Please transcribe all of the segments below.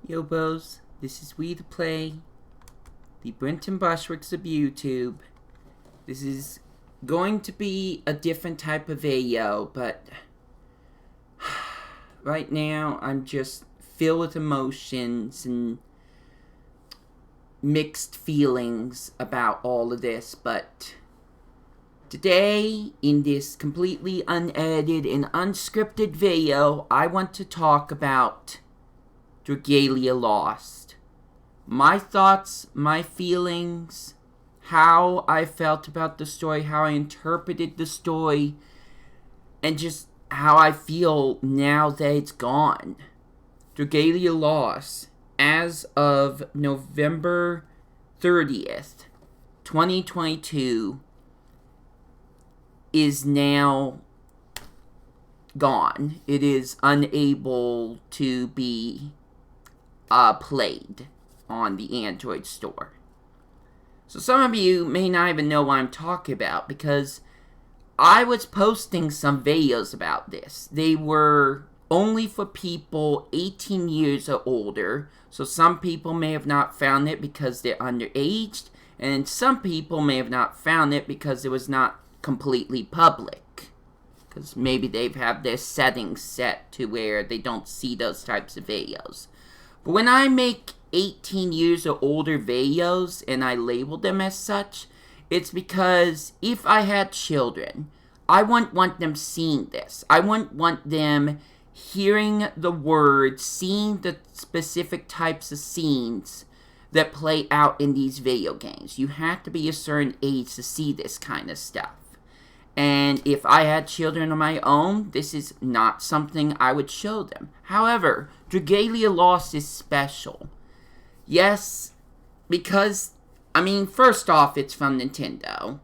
Yo bros, this is Wii2PLAY, the Brenton Bushwicks of YouTube. This is going to be a different type of video, but right now I'm just filled with emotions and mixed feelings about all of this, but today, in this completely unedited and unscripted video, I want to talk about Dragalia Lost. My thoughts, my feelings, how I felt about the story, how I interpreted the story, and just how I feel now that it's gone. Dragalia Lost, as of November 30th, 2022, is now gone. It is unable to be played on the Android store. So some of you may not even know what I'm talking about, because I was posting some videos about this. They were only for people 18 years or older, so some people may have not found it because they're underage, and some people may have not found it because it was not completely public, because maybe they have their settings set to where they don't see those types of videos. But when I make 18 years or older videos and I label them as such, it's because if I had children, I wouldn't want them seeing this. I wouldn't want them hearing the words, seeing the specific types of scenes that play out in these video games. You have to be a certain age to see this kind of stuff. And if I had children of my own, this is not something I would show them. However, Dragalia Lost is special. Yes, because, first off, it's from Nintendo,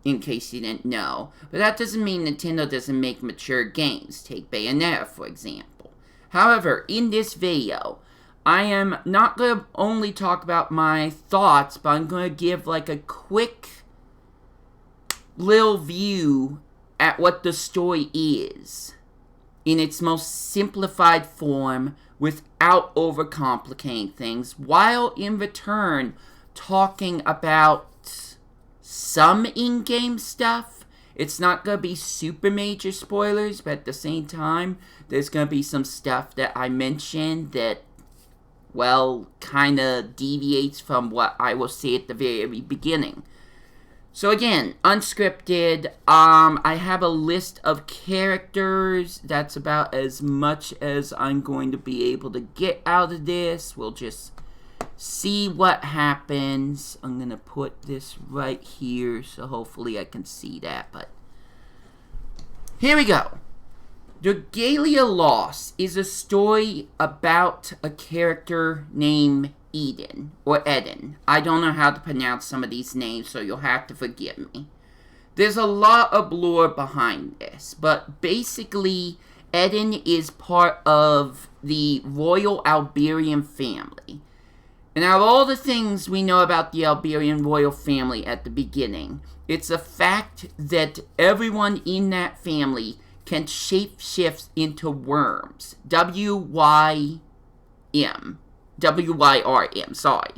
in case you didn't know. But that doesn't mean Nintendo doesn't make mature games. Take Bayonetta, for example. However, in this video, I am not going to only talk about my thoughts, but I'm going to give like a quick little view at what the story is in its most simplified form without overcomplicating things, while in return talking about some in-game stuff. It's not going to be super major spoilers, but at the same time, there's going to be some stuff that I mentioned that, well, kind of deviates from what I will say at the very beginning. So again, unscripted, I have a list of characters. That's about as much as I'm going to be able to get out of this. We'll just see what happens. I'm going to put this right here, so hopefully I can see that, but here we go. Dragalia Lost is a story about a character named Eden, or Eden. I don't know how to pronounce some of these names, so you'll have to forgive me. There's a lot of lore behind this, but basically, Eden is part of the royal Alberian family. And out of all the things we know about the Alberian royal family at the beginning, it's a fact that everyone in that family can shapeshift into worms. W-Y-R-M, sorry.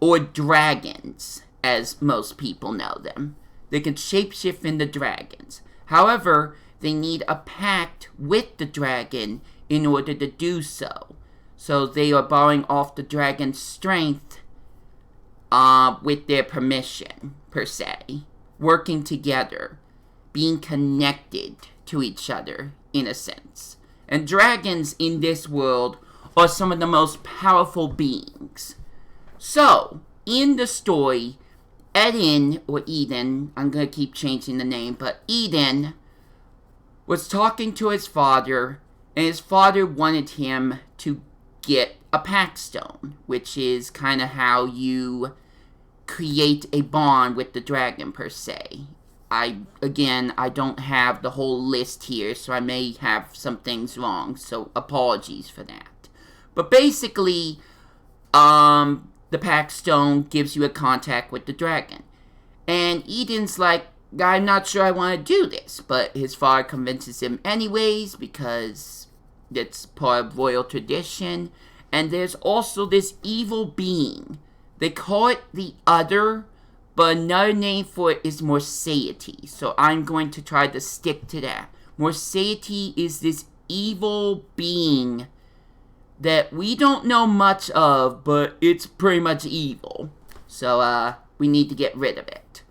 Or dragons, as most people know them. They can shapeshift into dragons. However, they need a pact with the dragon in order to do so. So they are borrowing off the dragon's strength with their permission, per se. Working together. Being connected to each other, in a sense. And dragons in this world are some of the most powerful beings. So, in the story, Eden, or Eden, I'm going to keep changing the name, but Eden was talking to his father, and his father wanted him to get a pact stone, which is kind of how you create a bond with the dragon, per se. I don't have the whole list here, so I may have some things wrong, so apologies for that. But basically, the pact stone gives you a contact with the dragon. And Eden's like, I'm not sure I want to do this, but his father convinces him anyways, because it's part of royal tradition. And there's also this evil being. They call it the Other, but another name for it is Morseity. So I'm going to try to stick to that. Morseity is this evil being that we don't know much of, but it's pretty much evil. So, we need to get rid of it.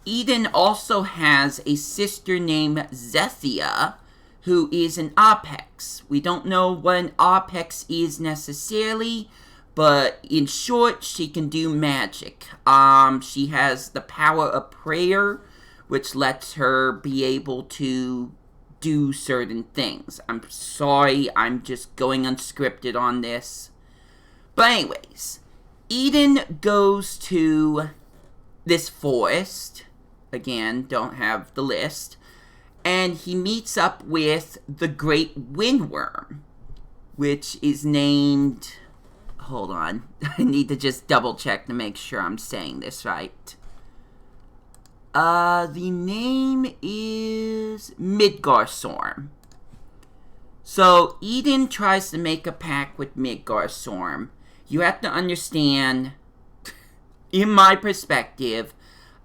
Eden also has a sister named Zethia, who is an Apex. We don't know what an Apex is necessarily, but in short, she can do magic. She has the power of prayer, which lets her be able to do certain things. I'm sorry, I'm just going unscripted on this. But anyways, Eden goes to this forest. Again, don't have the list. And he meets up with the Great Windworm, which is named... Hold on. I need to just double check to make sure I'm saying this right. The name is Midgarstorm. So, Eden tries to make a pact with Midgarstorm. You have to understand, in my perspective,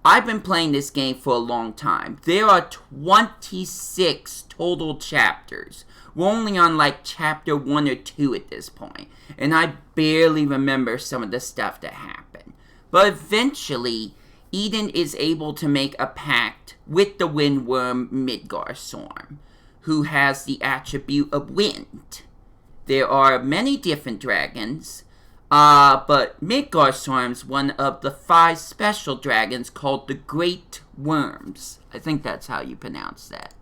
I've been playing this game for a long time. There are 26 total chapters. We're only on like chapter 1 or 2 at this point. And I barely remember some of the stuff that happened. But eventually, Eden is able to make a pact with the Windworm Midgarstorm, who has the attribute of wind. There are many different dragons, but Midgarstorm's one of the 5 special dragons called the Great Worms. I think that's how you pronounce that.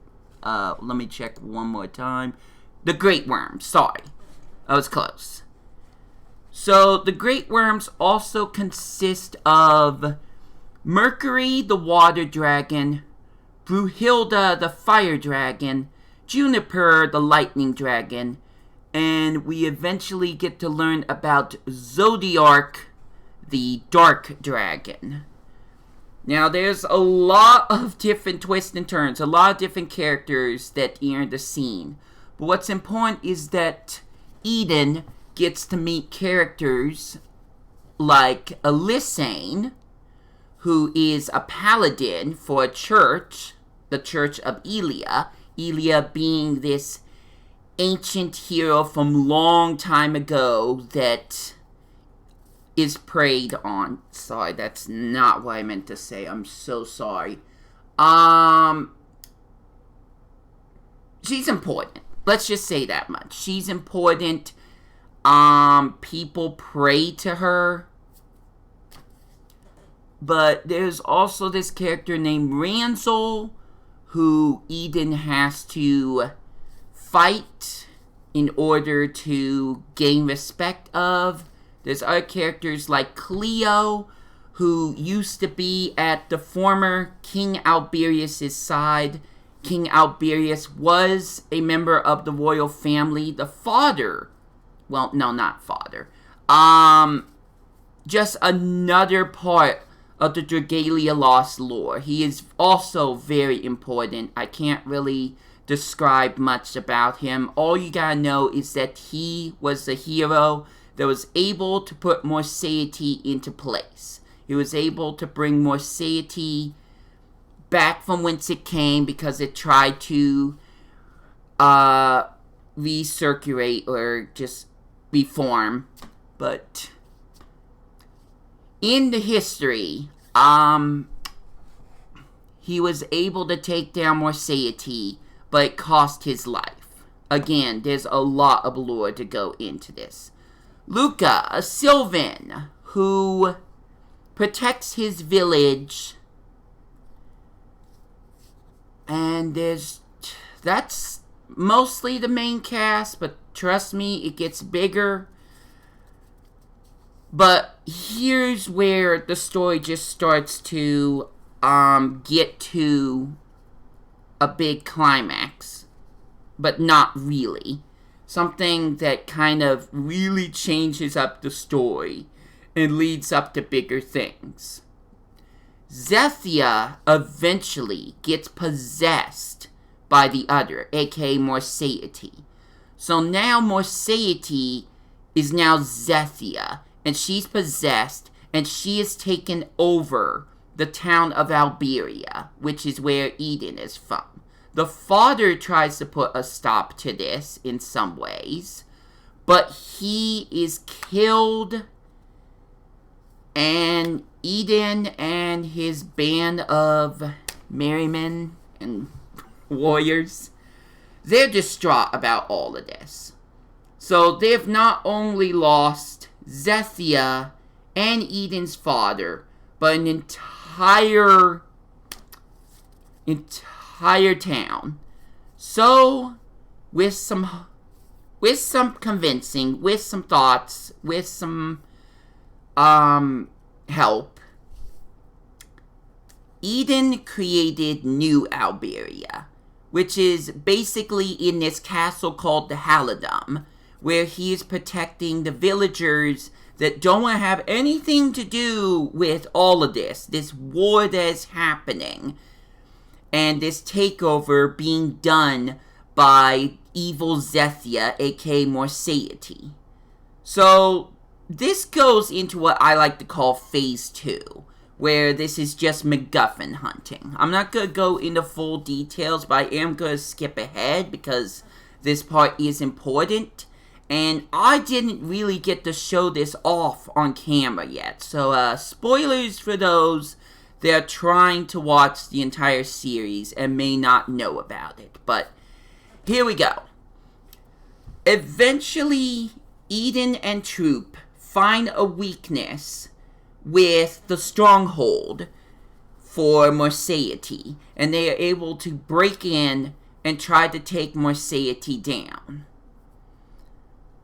Let me check one more time. The Great Worms, sorry. I was close. So, the Great Worms also consist of Mercury, the Water Dragon, Brunhilde, the Fire Dragon, Juniper, the Lightning Dragon, and we eventually get to learn about Zodiark, the Dark Dragon. Now, there's a lot of different twists and turns, a lot of different characters that enter the scene. But what's important is that Eden gets to meet characters like Alyssane, who is a paladin for a church, the Church of Elia. Elia being this ancient hero from long time ago that is preyed on. Sorry, that's not what I meant to say. I'm so sorry. She's important. Let's just say that much. She's important. People pray to her. But there's also this character named Ranzel, who Eden has to fight in order to gain respect of. There's other characters like Cleo, who used to be at the former King Alberius' side. King Alberius was a member of the royal family. The father, well, no, not father. Just another part of the Dragalia Lost lore. He is also very important. I can't really describe much about him. All you gotta know is that he was the hero that was able to put Morseity into place. He was able to bring Morseity back from whence it came because it tried to recirculate or just reform. But in the history, he was able to take down Morseity, but it cost his life. Again, there's a lot of lore to go into this. Luca, a Sylvan, who protects his village. And that's mostly the main cast, but trust me, it gets bigger. But here's where the story just starts to get to a big climax, but not really. Something that kind of really changes up the story and leads up to bigger things. Zethia eventually gets possessed by the Other, aka Morseity. So now Morseity is now Zethia, and she's possessed, and she has taken over the town of Alberia, which is where Eden is from. The father tries to put a stop to this in some ways, but he is killed, and Eden and his band of merrymen and warriors, they're distraught about all of this. So they've not only lost Zethia and Eden's father, but an entire town. So with some convincing, with some thoughts, with some help, Eden created New Alberia, which is basically in this castle called the Halidom, where he is protecting the villagers that don't want to have anything to do with all of this war that is happening, and this takeover being done by evil Zethia, aka Morseity. So this goes into what I like to call Phase 2, where this is just MacGuffin hunting. I'm not going to go into full details, but I am going to skip ahead because this part is important. And I didn't really get to show this off on camera yet. So, spoilers for those that are trying to watch the entire series and may not know about it. But here we go. Eventually, Eden and Troop find a weakness with the stronghold for Morseity, and they are able to break in and try to take Morseity down.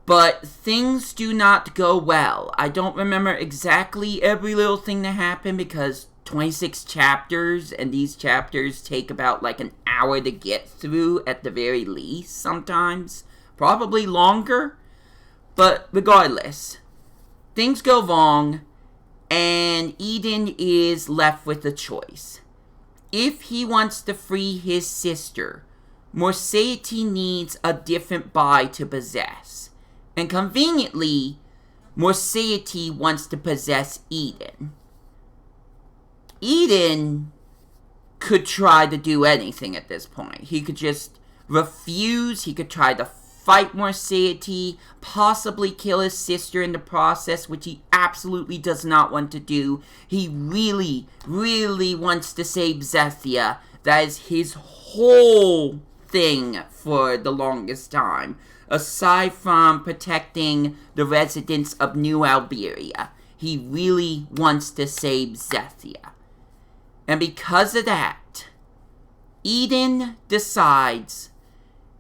But things do not go well. I don't remember exactly every little thing that happened because 26 chapters, and these chapters take about like an hour to get through at the very least sometimes. Probably longer. But regardless, things go wrong, and Eden is left with a choice. If he wants to free his sister, Morseity needs a different body to possess. And conveniently, Morseity wants to possess Eden. Eden could try to do anything at this point. He could just refuse. He could try to fight Morseity, possibly kill his sister in the process, which he absolutely does not want to do. He really, really wants to save Zethia. That is his whole thing for the longest time. Aside from protecting the residents of New Alberia, he really wants to save Zethia. And because of that, Eden decides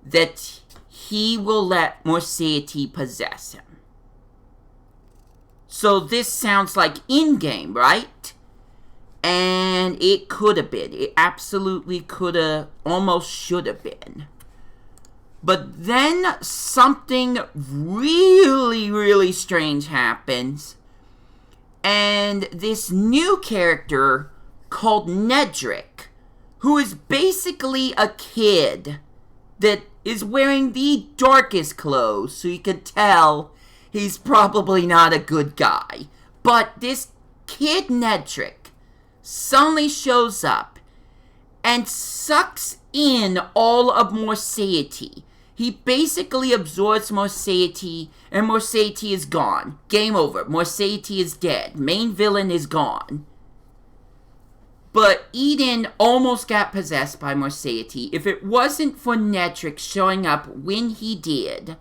that he will let Morseity possess him. So this sounds like in-game, right? And it could have been. It absolutely could have, almost should have been. But then something really, really strange happens. And this new character called Nedrick, who is basically a kid that is wearing the darkest clothes, so you can tell he's probably not a good guy. But this kid Nedrick suddenly shows up and sucks in all of Morseity. He basically absorbs Morseity, and Morseity is gone. Game over. Morseity is dead. Main villain is gone. But Eden almost got possessed by Morseity. If it wasn't for Nedrick showing up when he did,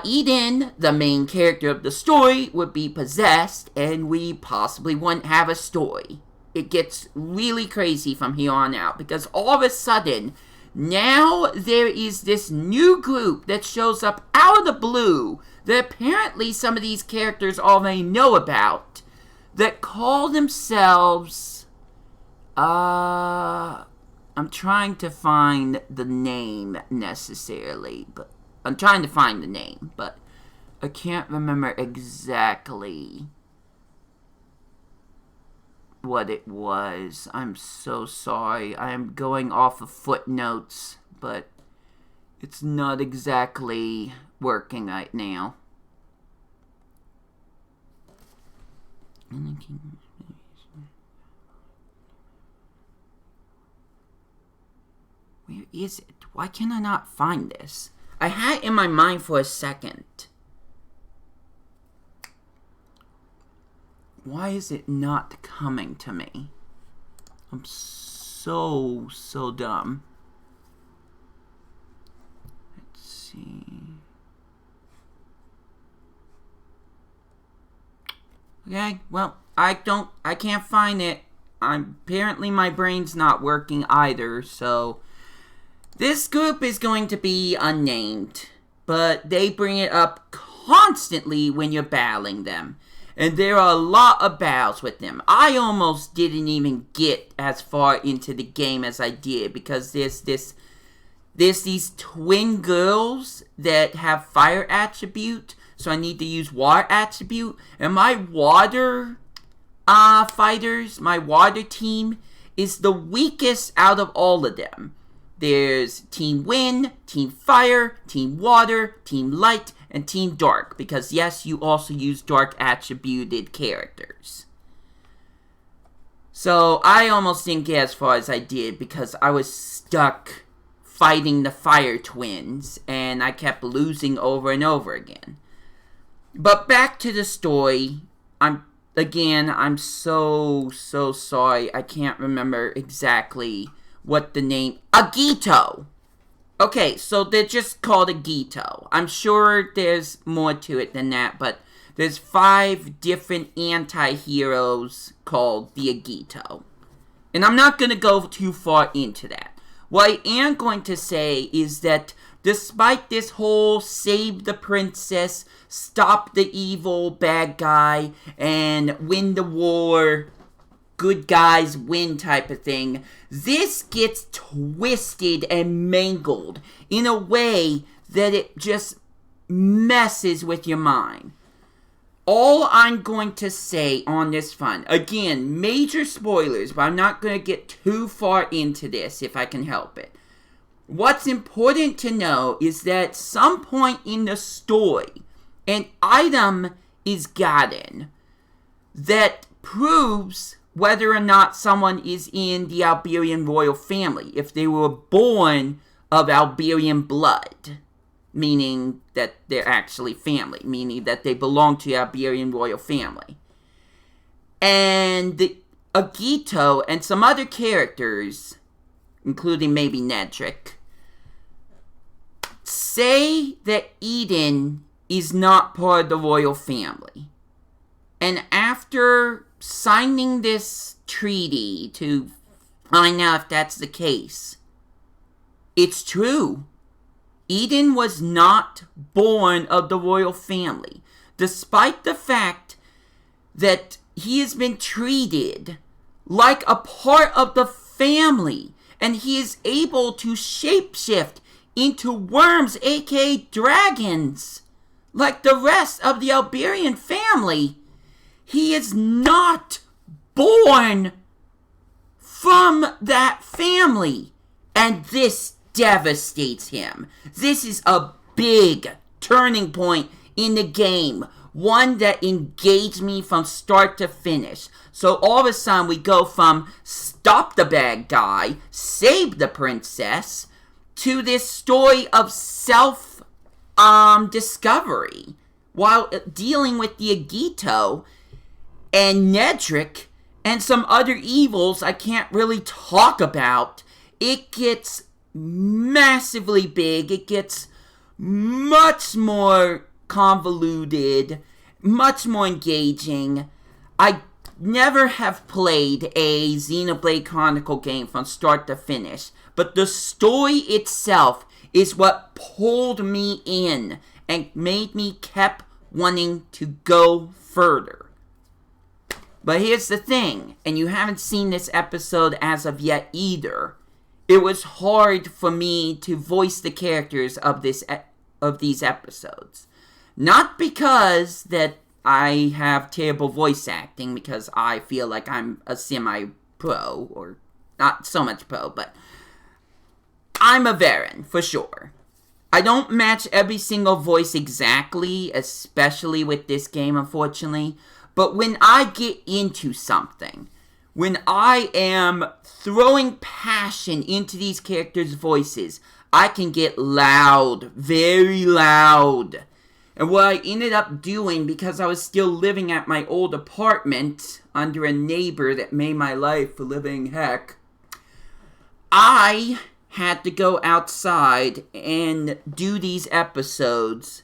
Eden, the main character of the story, would be possessed, and we possibly wouldn't have a story. It gets really crazy from here on out, because all of a sudden, now there is this new group that shows up out of the blue that apparently some of these characters already know about, that call themselves, I'm trying to find the name necessarily, but I'm trying to find the name, but I can't remember exactly what it was. I'm so sorry. I am going off of footnotes, but it's not exactly working right now. Where is it? Why can I not find this? I had it in my mind for a second. Why is it not coming to me? I'm so dumb. Let's see. Okay, well, I can't find it. Apparently my brain's not working either, so this group is going to be unnamed, but they bring it up constantly when you're battling them. And there are a lot of battles with them. I almost didn't even get as far into the game as I did, because there's these twin girls that have fire attribute, so I need to use water attribute. And my water fighters, my water team, is the weakest out of all of them. There's Team Wind, Team Fire, Team Water, Team Light, and Team Dark. Because yes, you also use dark attributed characters. So I almost didn't get as far as I did because I was stuck fighting the Fire Twins. And I kept losing over and over again. But back to the story. I'm so sorry. I can't remember exactly what the name... Agito! Okay, so they're just called Agito. I'm sure there's more to it than that, but there's 5 different anti-heroes called the Agito. And I'm not going to go too far into that. What I am going to say is that despite this whole save the princess, stop the evil bad guy, and win the war, good guys win type of thing, this gets twisted and mangled in a way that it just messes with your mind. All I'm going to say on this front, again, major spoilers, but I'm not going to get too far into this if I can help it. What's important to know is that at some point in the story, an item is gotten that proves whether or not someone is in the Alberian royal family, if they were born of Alberian blood, meaning that they're actually family, meaning that they belong to the Alberian royal family. And the Agito and some other characters, including maybe Nedrick, say that Eden is not part of the royal family. And after signing this treaty to find out if that's the case, it's true. Eden was not born of the royal family, despite the fact that he has been treated like a part of the family, and he is able to shapeshift into worms, aka dragons, like the rest of the Alberian family. He is not born from that family, and this devastates him. This is a big turning point in the game, one that engaged me from start to finish. So all of a sudden we go from stop the bad guy, save the princess, to this story of self-discovery, while dealing with the Agito and Nedrick and some other evils I can't really talk about. It gets massively big. It gets much more convoluted, much more engaging. I never have played a Xenoblade Chronicle game from start to finish, but the story itself is what pulled me in and made me kept wanting to go further. But here's the thing, and you haven't seen this episode as of yet either. It was hard for me to voice the characters of these episodes. Not because that I have terrible voice acting, because I feel like I'm a semi-pro, or not so much pro, but I'm a Varen, for sure. I don't match every single voice exactly, especially with this game, unfortunately. But when I get into something, when I am throwing passion into these characters' voices, I can get loud, very loud. And what I ended up doing, because I was still living at my old apartment under a neighbor that made my life a living heck, I had to go outside and do these episodes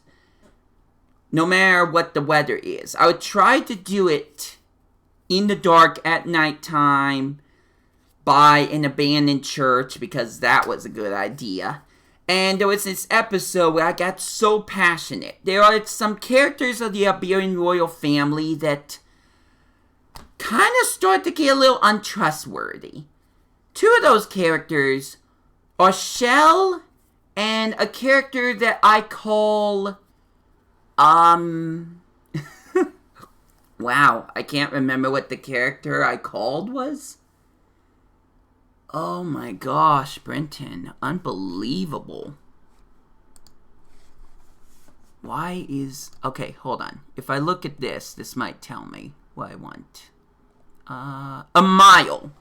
no matter what the weather is. I would try to do it in the dark at nighttime by an abandoned church because that was a good idea. And there was this episode where I got so passionate. There are some characters of the Iberian royal family that kind of start to get a little untrustworthy. Two of those characters are Shell and a character that I call, wow, I can't remember what the character I called was. Oh my gosh, Brenton, unbelievable. Okay, hold on. If I look at this might tell me what I want. A Mile.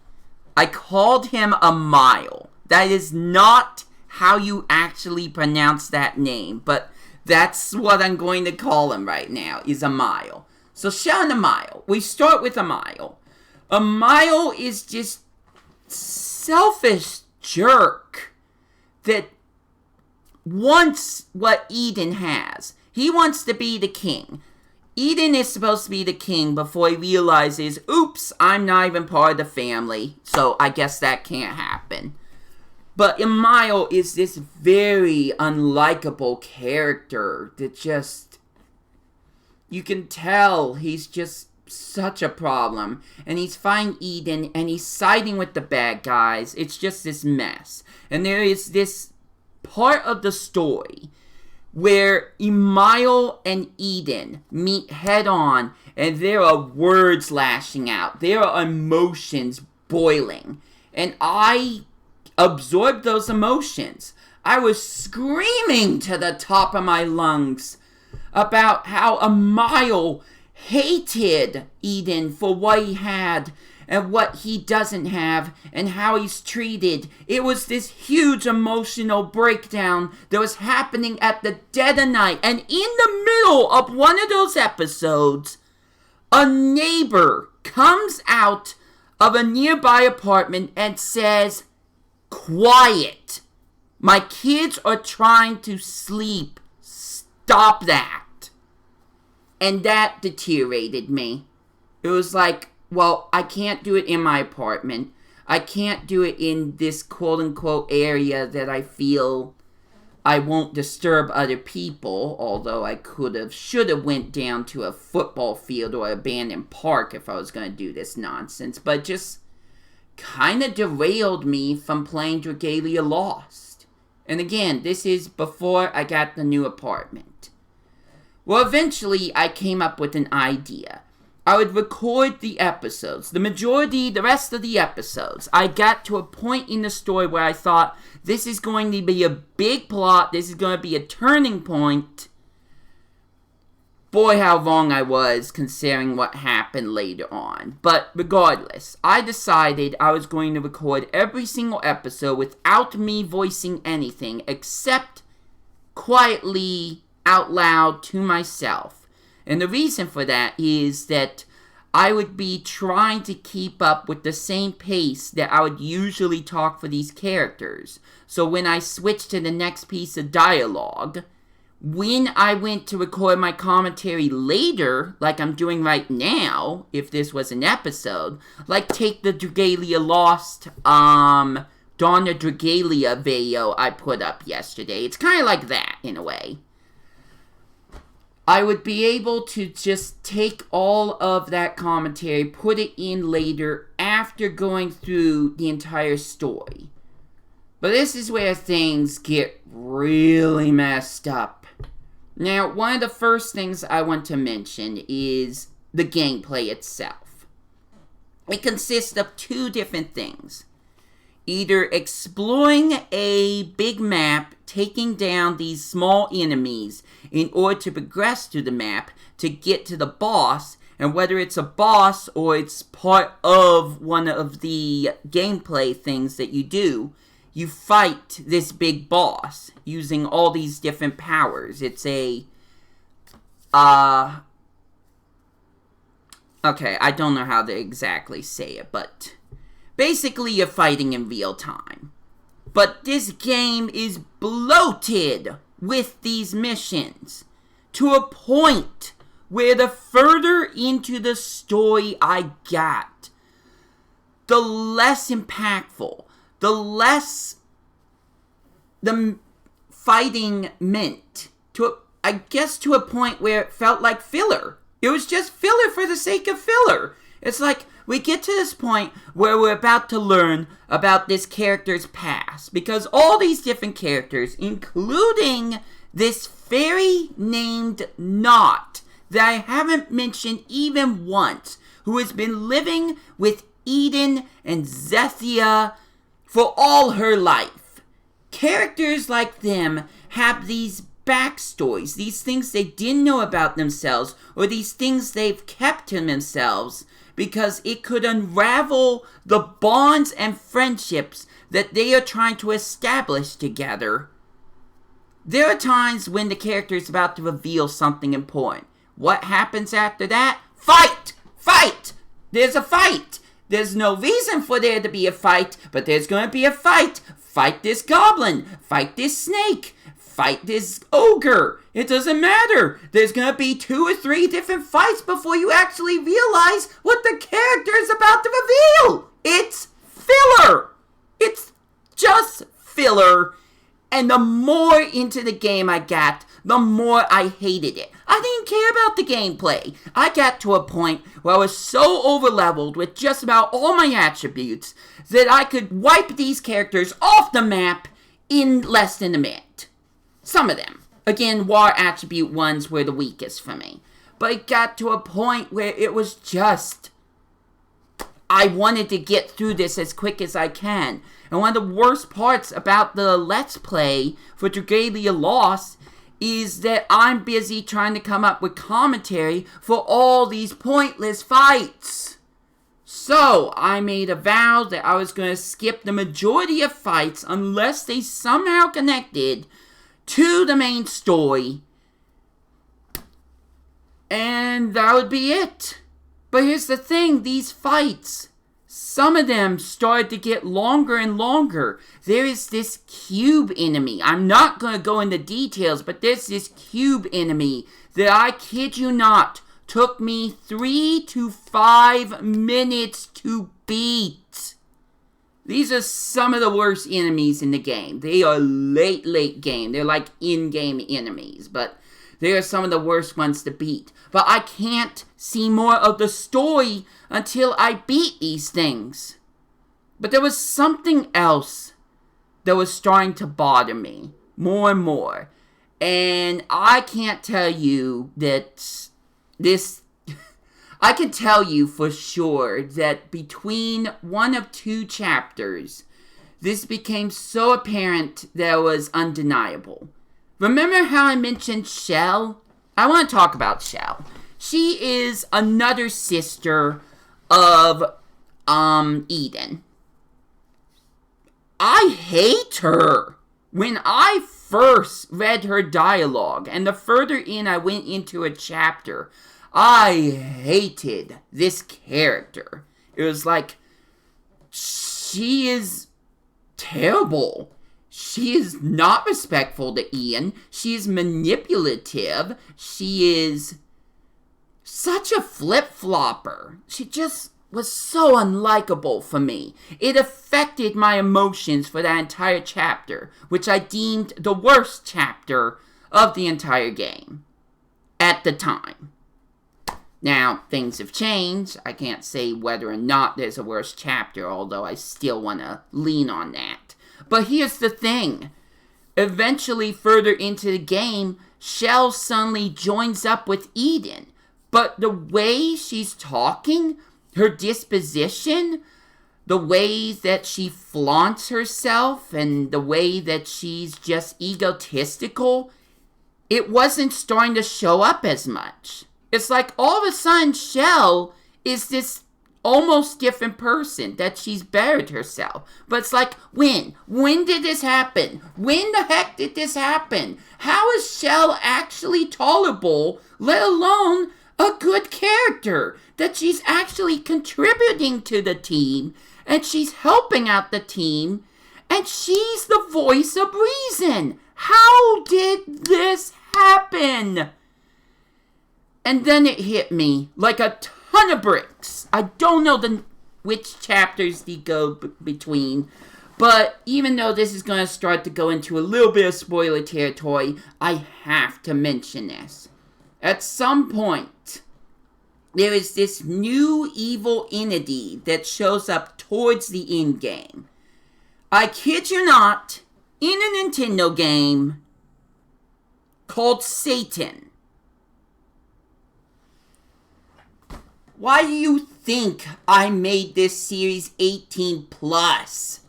I called him a Mile. That is not how you actually pronounce that name, but that's what I'm going to call him right now, is a Mile. So Shell and a Mile. We start with a Mile. A Mile is just selfish jerk that wants what Eden has. He wants to be the king. Eden is supposed to be the king before he realizes, oops, I'm not even part of the family, so I guess that can't happen. But Emile is this very unlikable character that just, you can tell he's just such a problem. And he's fighting Eden and he's siding with the bad guys. It's just this mess. And there is this part of the story where Emile and Eden meet head on and there are words lashing out. There are emotions boiling. And I absorbed those emotions. I was screaming to the top of my lungs about how Emile hated Eden for what he had and what he doesn't have and how he's treated. It was this huge emotional breakdown that was happening at the dead of night. And in the middle of one of those episodes, a neighbor comes out of a nearby apartment and says, "Quiet. My kids are trying to sleep. Stop that." And that deteriorated me. It was like, well, I can't do it in my apartment. I can't do it in this quote-unquote area that I feel I won't disturb other people, although I should have went down to a football field or abandoned park if I was going to do this nonsense. But just kind of derailed me from playing Dragalia Lost. And again, this is before I got the new apartment. Well, eventually I came up with an idea. I would record the episodes. The rest of the episodes. I got to a point in the story where I thought, this is going to be a big plot. This is going to be a turning point. Boy, how wrong I was considering what happened later on. But regardless, I decided I was going to record every single episode without me voicing anything except quietly out loud to myself. And the reason for that is that I would be trying to keep up with the same pace that I would usually talk for these characters. So when I switched to the next piece of dialogue, when I went to record my commentary later, like I'm doing right now, if this was an episode, like take the Dragalia Lost, Dawn of Dragalia video I put up yesterday. It's kind of like that, in a way. I would be able to just take all of that commentary, put it in later after going through the entire story. But this is where things get really messed up. Now, one of the first things I want to mention is the gameplay itself. It consists of two different things. either exploring a big map, taking down these small enemies in order to progress through the map to get to the boss, and whether it's a boss or it's part of one of the gameplay things that you do, you fight this big boss using all these different powers. It's a, okay, I don't know how to exactly say it, but basically you're fighting in real time. But this game is bloated with these missions to a point where the further into the story I got, the less impactful, the less the fighting meant, to a point where it felt like filler. It was just filler for the sake of filler. It's like, we get to this point where we're about to learn about this character's past, because all these different characters, including this fairy named Not, that I haven't mentioned even once, who has been living with Eden and Zethia for all her life. Characters like them have these backstories, these things they didn't know about themselves, or these things they've kept to themselves, because it could unravel the bonds and friendships that they are trying to establish together. There are times when the character is about to reveal something important. What happens after that? Fight! Fight! There's a fight! There's no reason for there to be a fight, but there's going to be a fight. Fight this goblin. Fight this snake. Fight this ogre. It doesn't matter. There's going to be 2 or 3 different fights before you actually realize what the character is about to reveal. It's filler. It's just filler. And the more into the game I got, the more I hated it. I didn't care about the gameplay. I got to a point where I was so overleveled with just about all my attributes that I could wipe these characters off the map in less than a minute. Some of them. Again, war attribute ones were the weakest for me. But it got to a point where it was just, I wanted to get through this as quick as I can. And one of the worst parts about the Let's Play for Dragalia Lost is that I'm busy trying to come up with commentary for all these pointless fights. So, I made a vow that I was going to skip the majority of fights unless they somehow connected to the main story. And that would be it. But here's the thing, these fights, some of them started to get longer and longer. There is this cube enemy. I'm not going to go into details, but there's this cube enemy that, I kid you not, took me 3 to 5 minutes to beat. These are some of the worst enemies in the game. They are late game. They're like in-game enemies, but they are some of the worst ones to beat. But I can't see more of the story until I beat these things. But there was something else that was starting to bother me more and more. And I can't tell you that this... I can tell you for sure that between 1 of 2 chapters, this became so apparent that it was undeniable. Remember how I mentioned Shell? I want to talk about Shell. She is another sister of Eden. I hate her. When I first read her dialogue, and the further in I went into a chapter, I hated this character. It was like, she is terrible. She is not respectful to Ian. She is manipulative. She is such a flip-flopper. She just was so unlikable for me. It affected my emotions for that entire chapter, which I deemed the worst chapter of the entire game at the time. Now, things have changed. I can't say whether or not there's a worse chapter, although I still want to lean on that. But here's the thing. Eventually, further into the game, Shell suddenly joins up with Eden. But the way she's talking, her disposition, the way that she flaunts herself and the way that she's just egotistical, it wasn't starting to show up as much. It's like all of a sudden Shell is this almost different person, that she's buried herself. But it's like, when? When did this happen? When the heck did this happen? How is Shell actually tolerable, let alone a good character? That she's actually contributing to the team, and she's helping out the team, and she's the voice of reason. How did this happen? And then it hit me like a ton of bricks. I don't know which chapters they go between, but even though this is going to start to go into a little bit of spoiler territory, I have to mention this. At some point, there is this new evil entity that shows up towards the end game. I kid you not, in a Nintendo game called Satan. Why do you think I made this series 18 plus?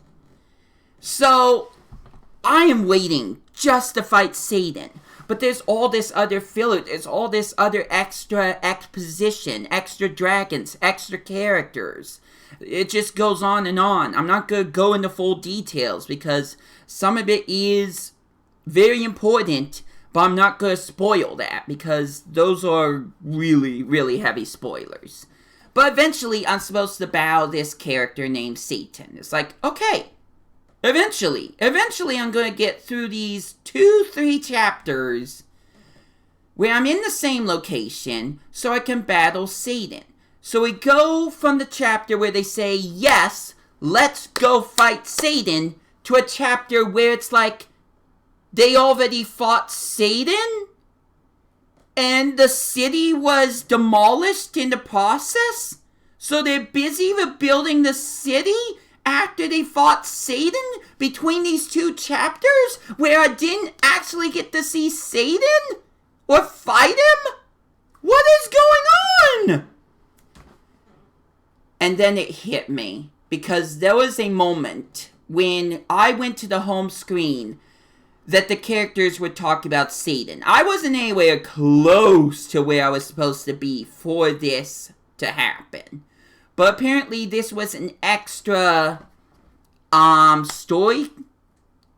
So, I am waiting just to fight Satan. But there's all this other filler, there's all this other extra exposition, extra dragons, extra characters. It just goes on and on. I'm not going to go into full details because some of it is very important, but I'm not going to spoil that because those are really, really heavy spoilers. But eventually, I'm supposed to battle this character named Satan. It's like, okay, eventually I'm going to get through these 2-3 chapters where I'm in the same location so I can battle Satan. So we go from the chapter where they say, yes, let's go fight Satan, to a chapter where it's like, they already fought Satan? And the city was demolished in the process? So they're busy rebuilding the city after they fought Satan between these two chapters? Where I didn't actually get to see Satan? Or fight him? What is going on? And then it hit me. Because there was a moment when I went to the home screen that the characters were talking about Satan. I wasn't anywhere close to where I was supposed to be for this to happen. But apparently this was an extra story.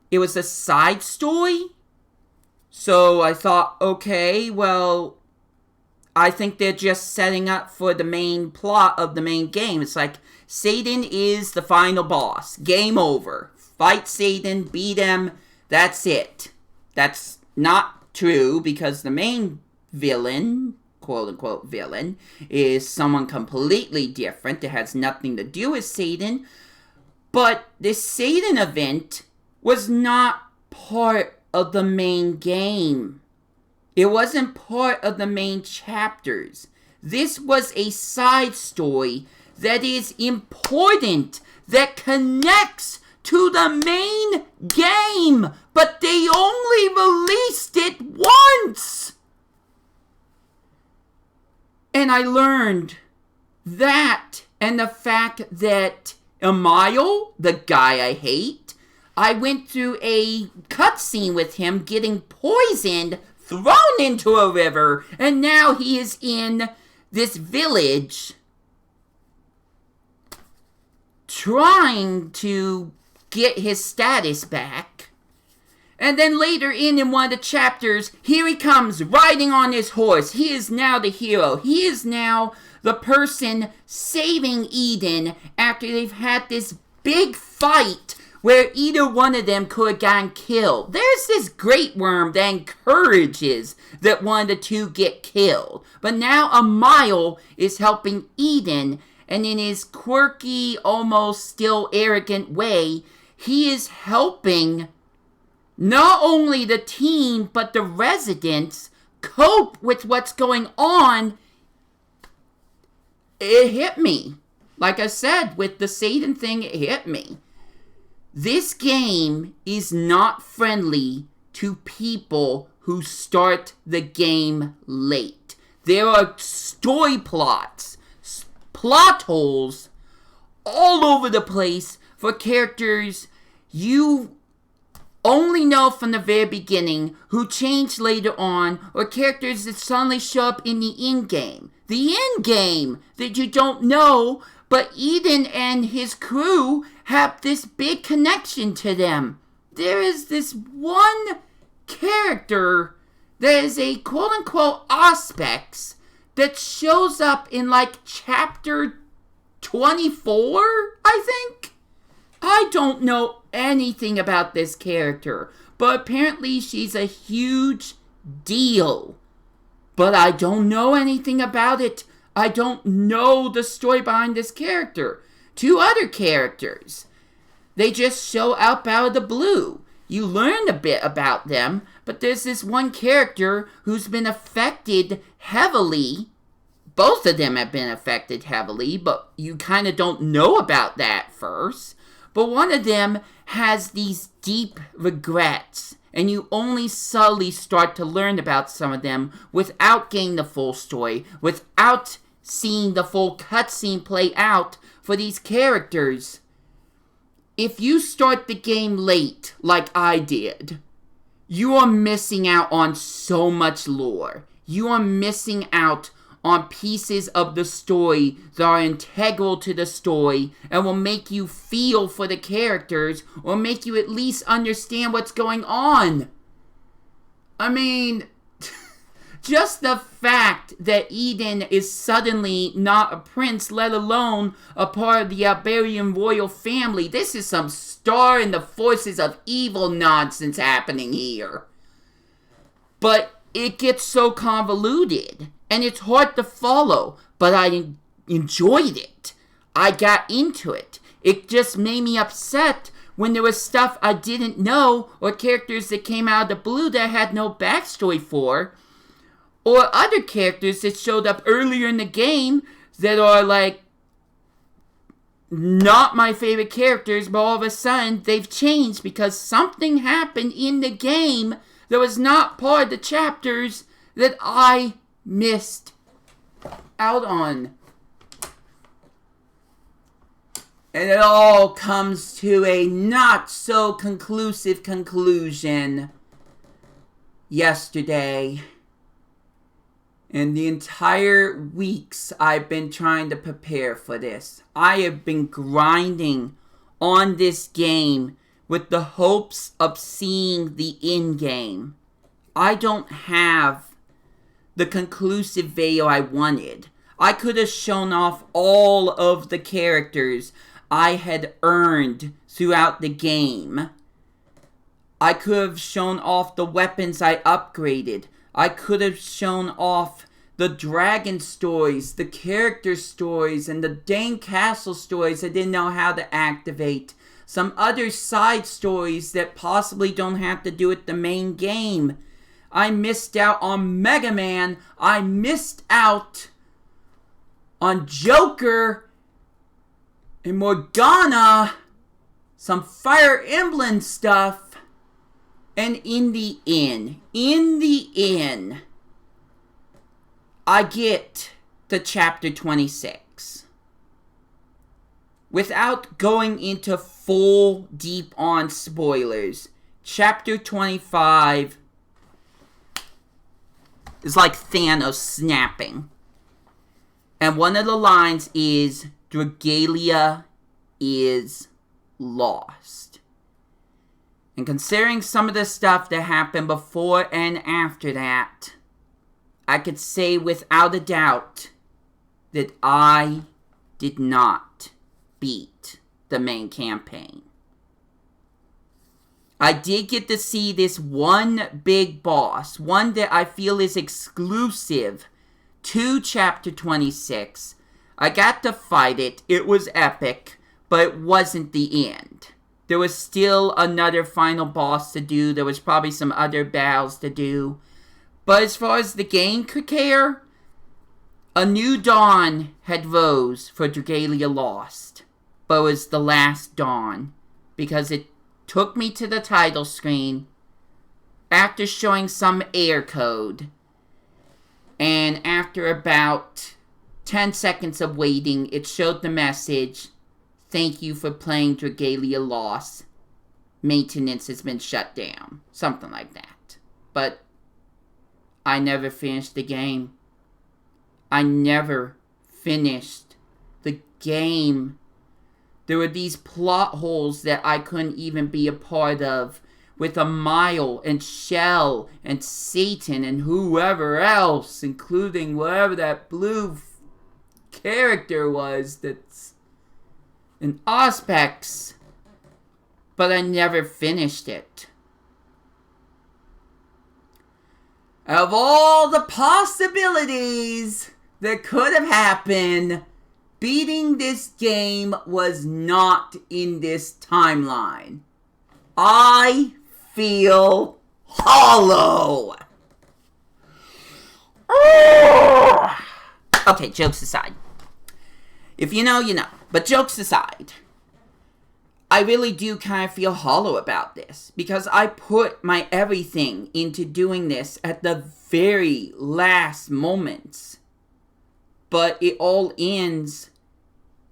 It was a side story. So I thought, okay, well, I think they're just setting up for the main plot of the main game. It's like, Satan is the final boss. Game over. Fight Satan, beat him. That's it. That's not true because the main villain, quote-unquote villain, is someone completely different that has nothing to do with Satan. But this Satan event was not part of the main game. It wasn't part of the main chapters. This was a side story that is important, that connects to the main game, but they only released it once. And I learned that, and the fact that Emile, the guy I hate, I went through a cutscene with him getting poisoned, thrown into a river, and now he is in this village trying to get his status back. And then later in one of the chapters, here he comes riding on his horse. He is now the hero. He is now the person saving Eden after they've had this big fight where either one of them could have gotten killed. There's this great worm that encourages that one of the two get killed. But now Emile is helping Eden, and in his quirky, almost still arrogant way, he is helping not only the team, but the residents cope with what's going on. It hit me. Like I said, with the Satan thing, it hit me. This game is not friendly to people who start the game late. There are story plots, plot holes all over the place for characters you only know from the very beginning who change later on, or characters that suddenly show up in the end-game. The end-game that you don't know, but Eden and his crew have this big connection to them. There is this one character that is a quote-unquote aspects that shows up in like chapter 24, I think? I don't know anything about this character, but apparently she's a huge deal. But I don't know anything about it. I don't know the story behind this character. Two other characters, they just show up out of the blue. You learn a bit about them, but there's this one character who's been affected heavily. Both of them have been affected heavily, but you kind of don't know about that first. But one of them has these deep regrets, and you only subtly start to learn about some of them without getting the full story, without seeing the full cutscene play out for these characters. If you start the game late, like I did, you are missing out on so much lore. You are missing out on pieces of the story that are integral to the story and will make you feel for the characters or make you at least understand what's going on. I mean, just the fact that Eden is suddenly not a prince, let alone a part of the Iberian royal family, this is some star in the forces of evil nonsense happening here. But it gets so convoluted, and it's hard to follow, but I enjoyed it. I got into it. It just made me upset when there was stuff I didn't know, or characters that came out of the blue that I had no backstory for, or other characters that showed up earlier in the game that are like not my favorite characters, but all of a sudden they've changed because something happened in the game that was not part of the chapters that I missed out on. And it all comes to a not so conclusive conclusion yesterday. And the entire weeks I've been trying to prepare for this. I have been grinding on this game with the hopes of seeing the end game. I don't have the conclusive video I wanted. I could have shown off all of the characters I had earned throughout the game. I could have shown off the weapons I upgraded. I could have shown off the dragon stories, the character stories, and the dang castle stories I didn't know how to activate. Some other side stories that possibly don't have to do with the main game. I missed out on Mega Man. I missed out on Joker and Morgana. Some Fire Emblem stuff. And in the end, I get to chapter 26. Without going into full deep on spoilers, chapter 25 is like Thanos snapping. And one of the lines is, Dragalia is lost. And considering some of the stuff that happened before and after that, I could say without a doubt that I did not beat the main campaign. I did get to see this one big boss, one that I feel is exclusive to chapter 26. I got to fight it. It was epic, but it wasn't the end. There was still another final boss to do. There was probably some other battles to do. But as far as the game could care, a new dawn had rose for Dragalia Lost. But it was the last dawn, because it took me to the title screen after showing some error code. And after about 10 seconds of waiting, it showed the message, thank you for playing Dragalia Lost. Maintenance has been shut down. Something like that. But I never finished the game. I never finished the game. There were these plot holes that I couldn't even be a part of, with Amile and Shell and Satan and whoever else, including whatever that blue character was that's in Auspex. But I never finished it. Of all the possibilities that could have happened, beating this game was not in this timeline. I feel hollow. Okay, jokes aside. If you know, you know. But jokes aside, I really do kind of feel hollow about this, because I put my everything into doing this at the very last moments. But it all ends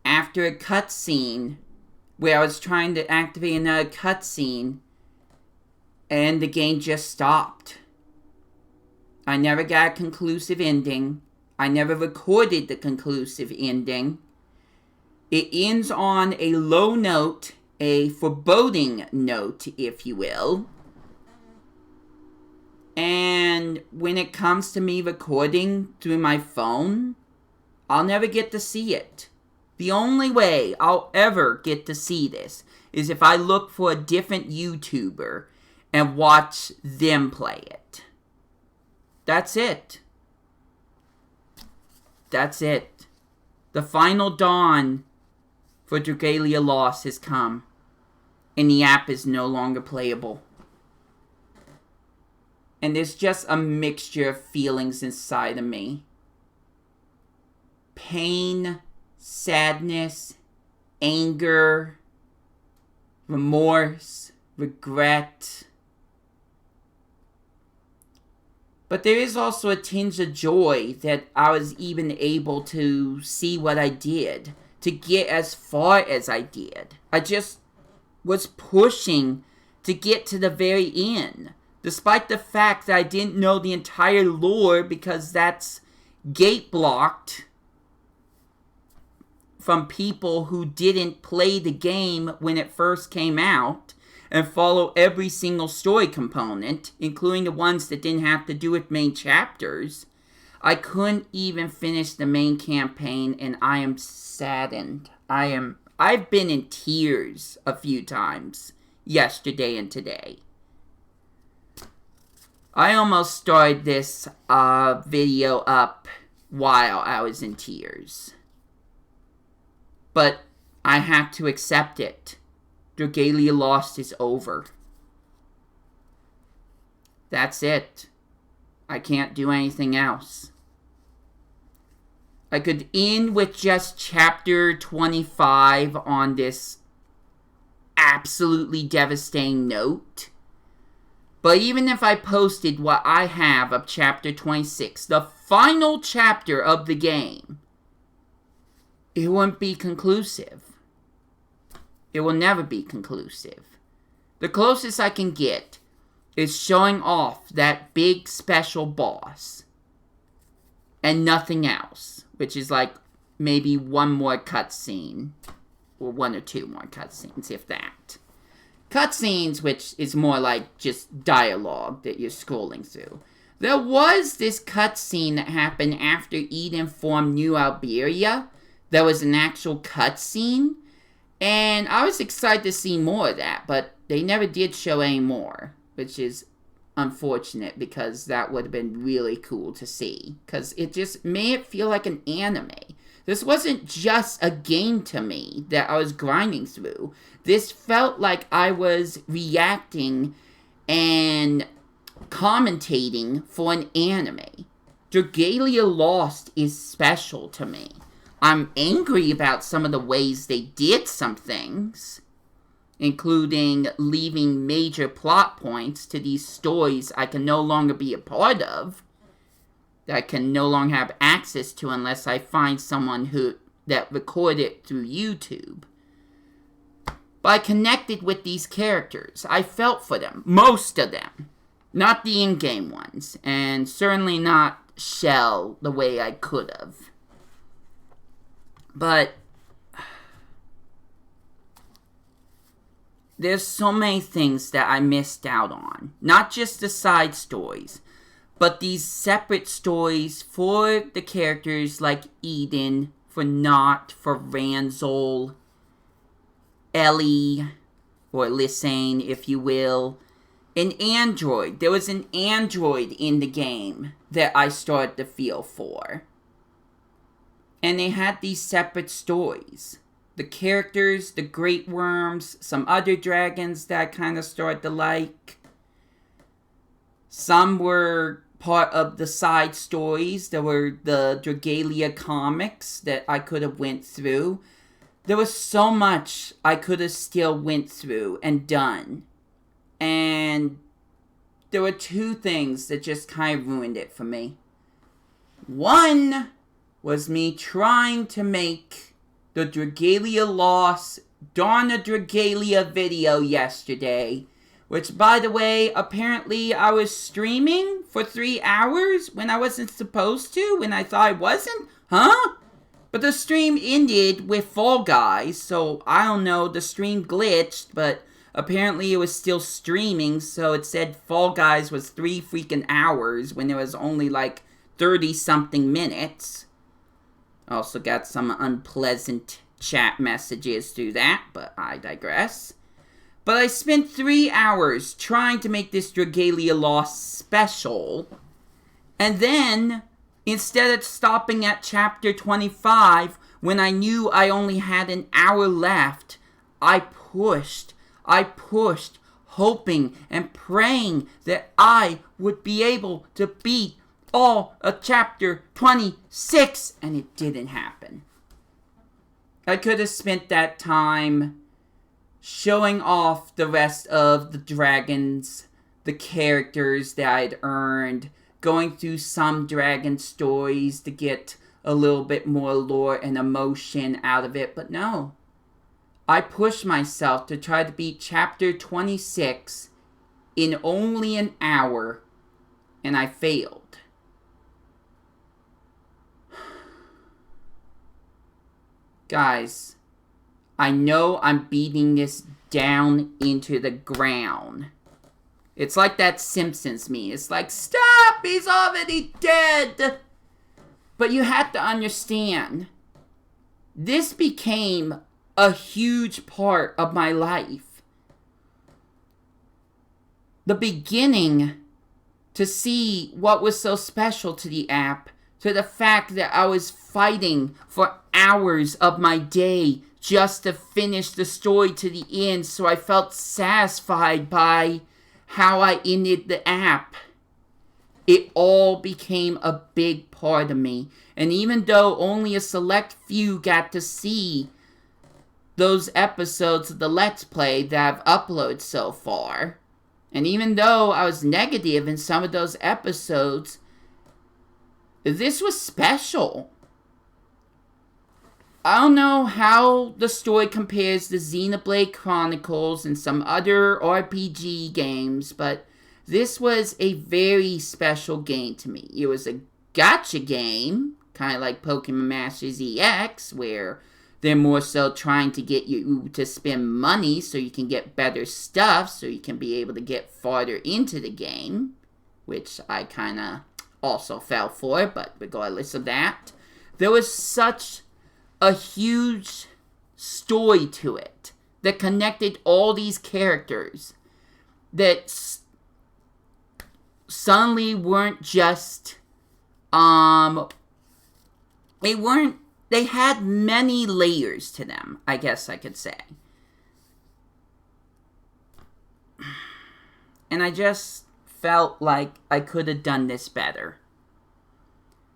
after a cutscene where I was trying to activate another cutscene and the game just stopped. I never got a conclusive ending. I never recorded the conclusive ending. It ends on a low note, a foreboding note, if you will. And when it comes to me recording through my phone, I'll never get to see it. The only way I'll ever get to see this is if I look for a different YouTuber and watch them play it. That's it. That's it. The final dawn for Dragalia Lost has come, and the app is no longer playable. And there's just a mixture of feelings inside of me. Pain, sadness, anger, remorse, regret. But there is also a tinge of joy that I was even able to see what I did, to get as far as I did. I just was pushing to get to the very end, despite the fact that I didn't know the entire lore, because that's gate blocked from people who didn't play the game when it first came out and follow every single story component, including the ones that didn't have to do with main chapters. I couldn't even finish the main campaign, and I am saddened. I've been in tears a few times yesterday and today. I almost started this video up while I was in tears. But I had to accept it. Dragalia Lost is over. That's it. I can't do anything else. I could end with just chapter 25 on this absolutely devastating note. But even if I posted what I have of chapter 26, the final chapter of the game, it wouldn't be conclusive. It will never be conclusive. The closest I can get is showing off that big special boss and nothing else, which is like maybe one more cutscene, or one or two more cutscenes, if that. Cutscenes, which is more like just dialogue that you're scrolling through. There was this cutscene that happened after Eden formed New Alberia. There was an actual cutscene, and I was excited to see more of that, but they never did show any more, which is unfortunate, because that would have been really cool to see, because it just made it feel like an anime. This wasn't just a game to me that I was grinding through. This felt like I was reacting and commentating for an anime. Dragalia Lost is special to me. I'm angry about some of the ways they did some things, including leaving major plot points to these stories I can no longer be a part of, that I can no longer have access to unless I find someone that recorded it through YouTube. But I connected with these characters. I felt for them. Most of them. Not the in-game ones. And certainly not Shell the way I could have. But there's so many things that I missed out on. Not just the side stories, but these separate stories for the characters like Eden, for Not, for Ranzel, Ellie, or Lysane, if you will. An android. There was an android in the game that I started to feel for. And they had these separate stories. The characters, the Great Worms, some other dragons that I kind of started to like. Some were part of the side stories. There were the Dragalia comics that I could have went through. There was so much I could have still went through and done. And there were two things that just kind of ruined it for me. One was me trying to make the Dragalia Lost Dawn of Dragalia video yesterday. Which, by the way, apparently I was streaming for 3 hours when I wasn't supposed to, when I thought I wasn't? Huh? But the stream ended with Fall Guys, so I don't know, the stream glitched, but apparently it was still streaming, so it said Fall Guys was 3 freaking hours when it was only like 30-something minutes. Also got some unpleasant chat messages through that, but I digress. But I spent 3 hours trying to make this Dragalia Lost special, and then, instead of stopping at chapter 25, when I knew I only had an hour left, I pushed, hoping and praying that I would be able to beat all of chapter 26, and it didn't happen. I could have spent that time showing off the rest of the dragons, the characters that I'd earned, going through some dragon stories to get a little bit more lore and emotion out of it, but no. I pushed myself to try to beat chapter 26 in only an hour, and I failed. Guys, I know I'm beating this down into the ground. It's like that Simpsons meme. It's like, stop! He's already dead! But you have to understand, this became a huge part of my life. The beginning to see what was so special to the app, to the fact that I was fighting for hours of my day just to finish the story to the end, so I felt satisfied by how I ended the app. It all became a big part of me. And even though only a select few got to see those episodes of the Let's Play that I've uploaded so far, and even though I was negative in some of those episodes, this was special. I don't know how the story compares to Xenoblade Chronicles and some other RPG games, but this was a very special game to me. It was a gacha game, kind of like Pokemon Masters EX, where they're more so trying to get you to spend money so you can get better stuff, so you can be able to get farther into the game, which I kind of also fell for, but regardless of that, there was such a huge story to it that connected all these characters that suddenly weren't just, they had many layers to them, I guess I could say. And I just felt like I could have done this better.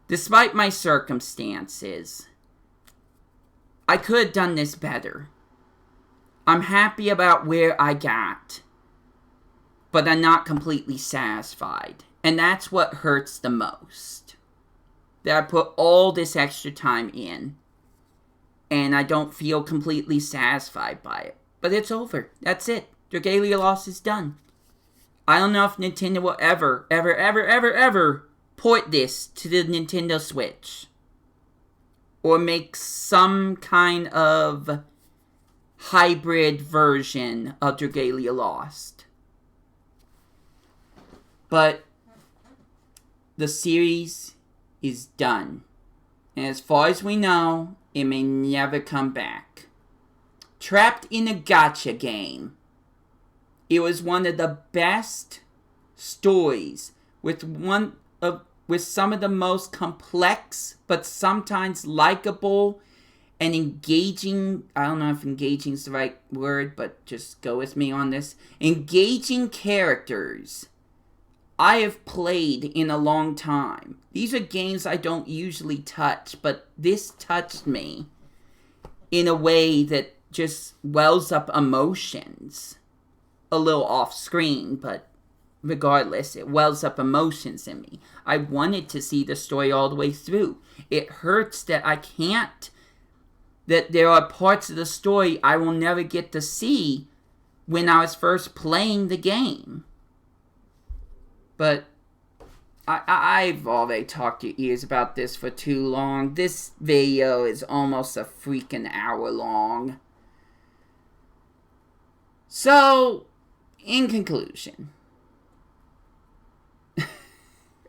Despite my circumstances, I could have done this better. I'm happy about where I got, but I'm not completely satisfied. And that's what hurts the most. That I put all this extra time in, and I don't feel completely satisfied by it. But it's over. That's it. Dragalia Lost is done. I don't know if Nintendo will ever port this to the Nintendo Switch. Or make some kind of hybrid version of Dragalia Lost. But the series is done. And as far as we know, it may never come back. Trapped in a gacha game. It was one of the best stories with some of the most complex but sometimes likable and engaging, I don't know if engaging is the right word, but just go with me on this, engaging characters I have played in a long time. These are games I don't usually touch, but this touched me in a way that just wells up emotions. A little off screen, but regardless, it wells up emotions in me. I wanted to see the story all the way through. It hurts that I can't, that there are parts of the story I will never get to see when I was first playing the game. But I've already talked your ears about this for too long. This video is almost a freaking hour long. So, in conclusion,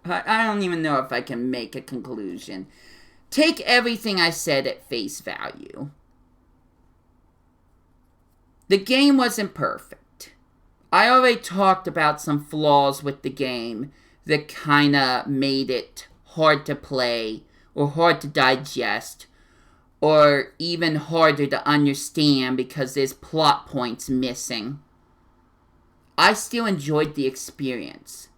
I don't even know if I can make a conclusion. Take everything I said at face value. The game wasn't perfect. I already talked about some flaws with the game that kinda made it hard to play, or hard to digest, or even harder to understand because there's plot points missing. I still enjoyed the experience,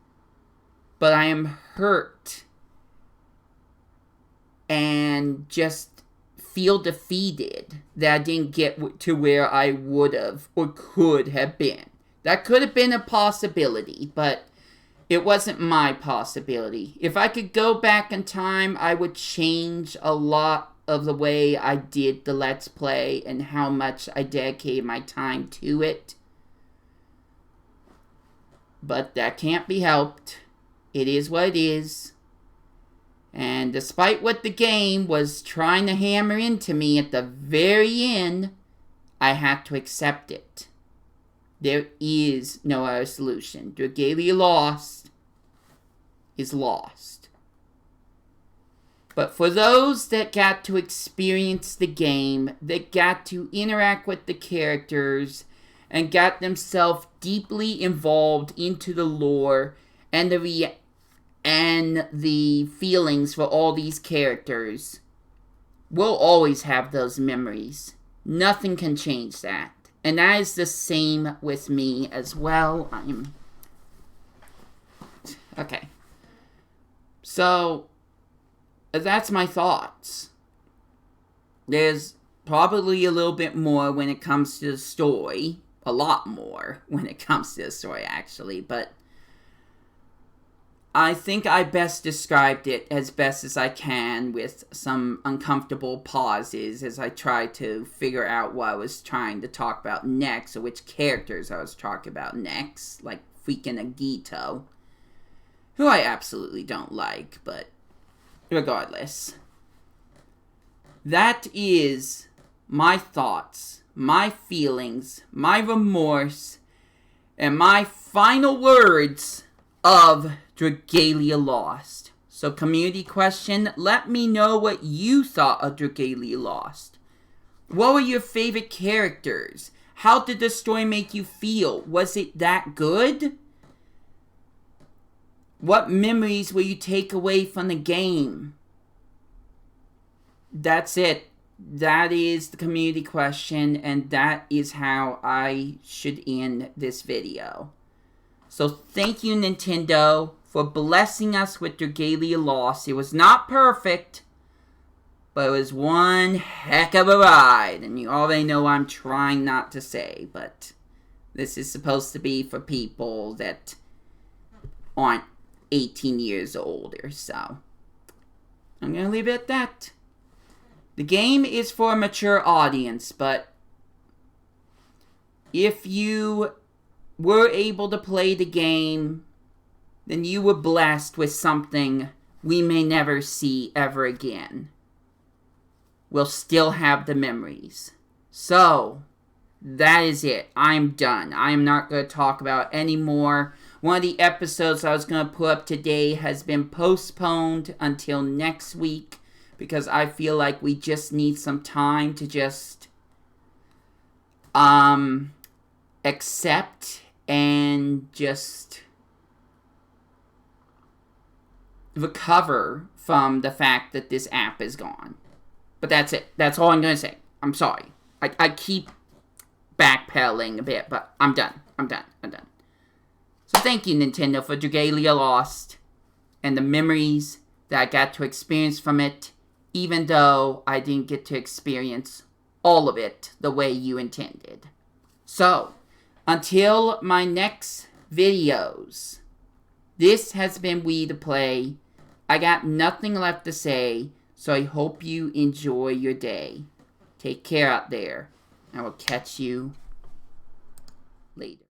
but I am hurt and just feel defeated that I didn't get to where I would have or could have been. That could have been a possibility, but it wasn't my possibility. If I could go back in time, I would change a lot of the way I did the Let's Play and how much I dedicated my time to it. But that can't be helped. It is what it is. And despite what the game was trying to hammer into me at the very end, I had to accept it. There is no other solution. Dragalia Lost is lost. But for those that got to experience the game, that got to interact with the characters, and got themselves deeply involved into the lore and the feelings for all these characters, we'll always have those memories. Nothing can change that. And that is the same with me as well. Okay. So, that's my thoughts. There's probably a little bit more when it comes to the story. A lot more when it comes to the story, actually. But I think I best described it as best as I can with some uncomfortable pauses as I try to figure out what I was trying to talk about next, or which characters I was talking about next, like freaking Agito, who I absolutely don't like, but regardless. That is my thoughts, my feelings, my remorse, and my final words of Dragalia Lost. So, community question, let me know what you thought of Dragalia Lost. What were your favorite characters? How did the story make you feel? Was it that good? What memories will you take away from the game? That's it. That is the community question, and that is how I should end this video. So thank you, Nintendo, for blessing us with Dragalia Lost. It was not perfect, but it was one heck of a ride. And you already know I'm trying not to say, but this is supposed to be for people that aren't 18 years older, so I'm going to leave it at that. The game is for a mature audience, but if you were able to play the game, then you were blessed with something we may never see ever again. We'll still have the memories. So, that is it. I'm done. I am not going to talk about any more. One of the episodes I was going to put up today has been postponed until next week because I feel like we just need some time to just accept and just recover from the fact that this app is gone. But that's it. That's all I'm going to say. I'm sorry. I keep backpedaling a bit, but I'm done. I'm done. So thank you, Nintendo, for Dragalia Lost and the memories that I got to experience from it, even though I didn't get to experience all of it the way you intended. So, until my next videos, this has been Wii2Play. I got nothing left to say, so I hope you enjoy your day. Take care out there. I will catch you later.